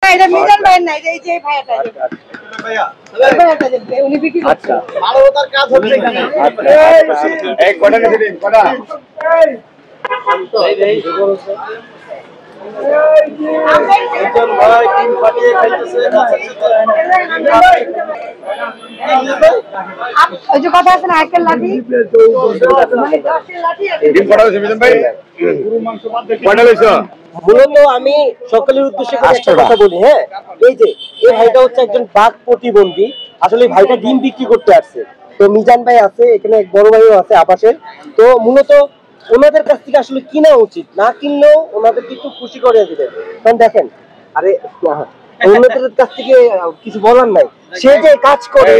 না এটা মিজান ভাই না এই যে ভাইয়াটা ভাইয়া ভাইয়াটা উনি বিক্রি করছে মানবতার কাজ হচ্ছে এখানে এই কটা নিয়ে দিন কটা এই মিজান ভাই ডিম ফাটিয়ে খাইতেছে ওই যে কথা আছে না একের লাঠি মানে 10 এর লাঠি ডিম ফাটাছে মিজান ভাই পুরো মাংস বাদ দেখি কটা লইছো মূলত আমি সকলের উদ্দেশ্যে একটা কথা বলি হ্যাঁ এই যে এই ভাইটা হচ্ছে একজন বাঘ প্রতিবন্ধী আসলে ভাইটা ডিম বিক্রি করতে আসছে তো মিজান ভাই আছে এখানে এক বড় ভাইও আছে আবাসের তো মূলত ওনাদের কাছ থেকে আসলে কিনা উচিত না কিনলেও ওনাদেরকে একটু খুশি করে দিবেন কারণ দেখেন আরে ওনাদের কাছ থেকে কিছু বলার নাই সে যে কাজ করে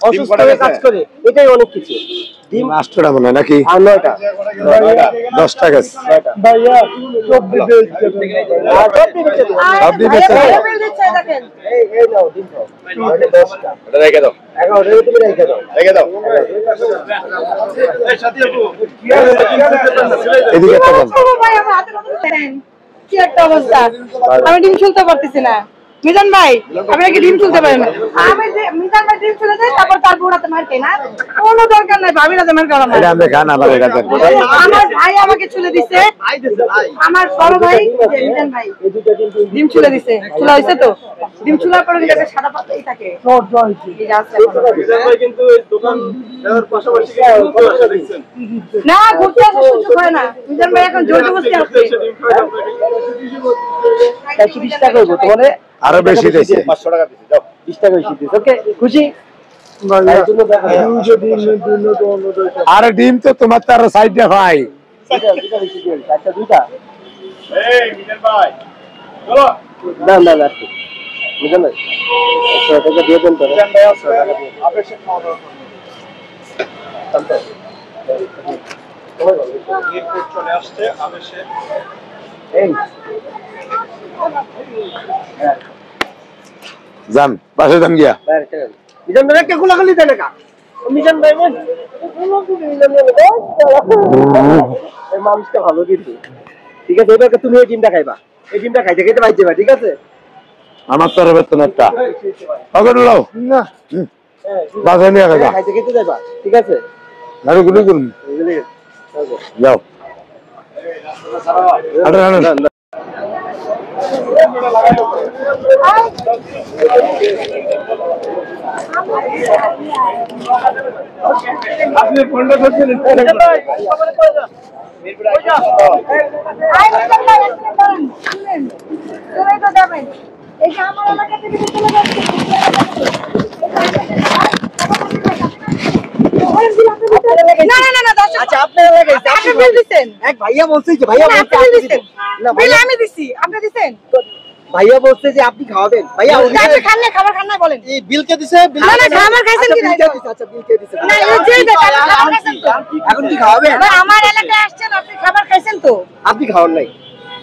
অসুস্থ হয়ে কাজ করে এটাই অনেক কিছু ডিম 8টা মনে নাকি আর 9টা 10 টাকা ভাইয়া 24 বেচে দেখেন এই নাও ডিম নাও 10টা এটা রেখে দাও 11 তুমি রেখে দাও এই সাথী আপু এদিকে একটা বল ভাই আমার হাতে কত দেন কি একটা অবস্থা আমি ডিম শুনতে পারতেছি না মিজান ভাই আপনারা কি ডিম তুলতে পারেন আমি মিজান ভাই ডিম তুলে দেয় তারপর তার বোনাতে মারতে না কোনো দরকার নাই ভাবি না তোমার কারণে এটা আমি গান আবার এটা আমার ভাই আমাকে চুলে দিছে আমার বড় ভাই মিজান ভাই ডিম চুলে দিছে চুলা হইছে তো ডিম চুলার পরে যেটা সাদা পাতাই থাকে শর্ট জয়েন্ট এই আছে মিজান ভাই কিন্তু এই দোকান দেওয়ার পাশাপাশি কি দেখছেন না ঘুরতে আসা সুযোগ হয় না মিজান ভাই এখন জোর জবরদস্তি আছে 120 টাকা হইব তোমারে আরো বেশি দিয়েছে 500 টাকা দিয়েছে যাও 20 টাকা বেশি দিয়েছে ওকে খুশি আরে ডিম তো তোমার তার সাইডে ভাই দুইটা বেশি দিয়েছে আচ্ছা দুইটা এই মিজান ভাই চলো না মিজান ভাই 100 টাকা দিয়ে দেন তো মিজান ভাই 100 টাকা দিয়ে আবেশে খাওয়া দাও চলতে এরপর চলে আসছে আবেশে এই জান পাশে যান গিয়া মিজান ভাই কে গোলাগুলি দেন না মিজান ভাই বল এই মানুষটা ভালো কিন্তু ঠিক আছে এবারে তুমি এই ডিমটা খাইবা এই ডিমটা খাইতে খাইতে বাইতে যাবা ঠিক আছে আমার তরফে তো একটা ওকে নাও না বাসা নিয়ে খাইবা খাইতে খাইতে যাবা ঠিক আছে আরে গুলি করুন যাও আরে আপনি ফোনটা করছেন ভাইয়া বলছে যে আমি দিছি আপনি দিছেন ভাইয়া বলছে যে আপনি খাওয়াবেন ভাইয়া আপনি খান না খাবার খান না বলেন এই বিল কে দিছে না না খাবার খাইছেন কি না আচ্ছা বিল কে দিছে না এই যে খাবার খাইছেন তো এখন কি খাওয়াবেন আমার এলাকায় আসছেন আপনি খাবার খাইছেন তো আপনি খাওয়ার নাই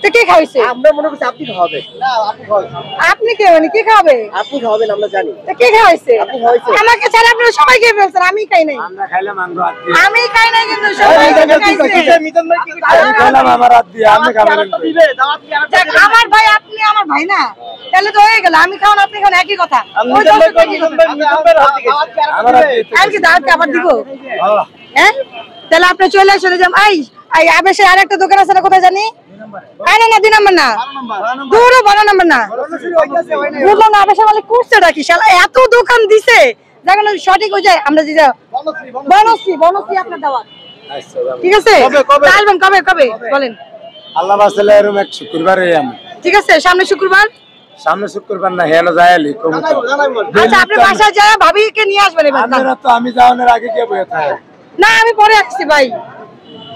তো কে খাইছে আমরা মনে করছি আপনি খাওয়াবেন না আপনি খাওয়াবেন আপনি কে মানে কি খাবে আপনি খাওয়াবেন আমরা জানি তো কে খাইছে আপনি খাইছে আমাকে ছাড়া আপনারা সবাই খেয়ে ফেলছেন আমি খাই নাই আমরা খাইলাম আমি খাই নাই কিন্তু সবাই খাইছে মিজান ভাই কি আমি খাইলাম আমার রাত দিয়ে আমি খাবেন আমার ভাই আপনি আমার ভাই না তাহলে তো হয়ে গেল আমি খাওন আপনি খান একই কথা ওই মিজান ভাই হাত থেকে আমার আর কি দাঁত আবার দিব হ্যাঁ তাহলে আপনি চলে যান এই আবেশে আরেকটা দোকান আছে না কোথায় জানি না 2 নাম্বার না দূরও 12 নাম্বার না বুঝলাম না আবেশে মালিক করছেটা কি শালা এত দোকান দিছে যেখানে সঠিক হয়ে যায় আমরা দিদা বনশ্রী আপনার দাওয়াত ঠিক আছে আসবেন কবে বলেন আল্লাহ বাসলে এরকম এক শুক্রবারে আমি ঠিক আছে সামনে শুক্রবার না হেন যায়লি কমতো আচ্ছা আপনি বাসা যায় ভাবিকে নিয়ে আসবেন এবার আমরা তো আমি যাওয়ার আগে কে বইতে থাকে না আমি পরে আসছি ভাই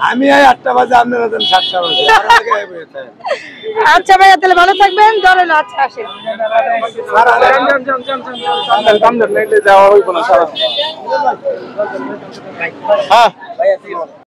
আমি 8টা বাজে আপনারা দেন 7টা বাজে আগে বইতে থাকে আচ্ছা ভাই তাহলে ভালো থাকবেন ধরেন আচ্ছা আসেন জান নাইলে যাওয়া হইব না সারা হ্যাঁ ভাই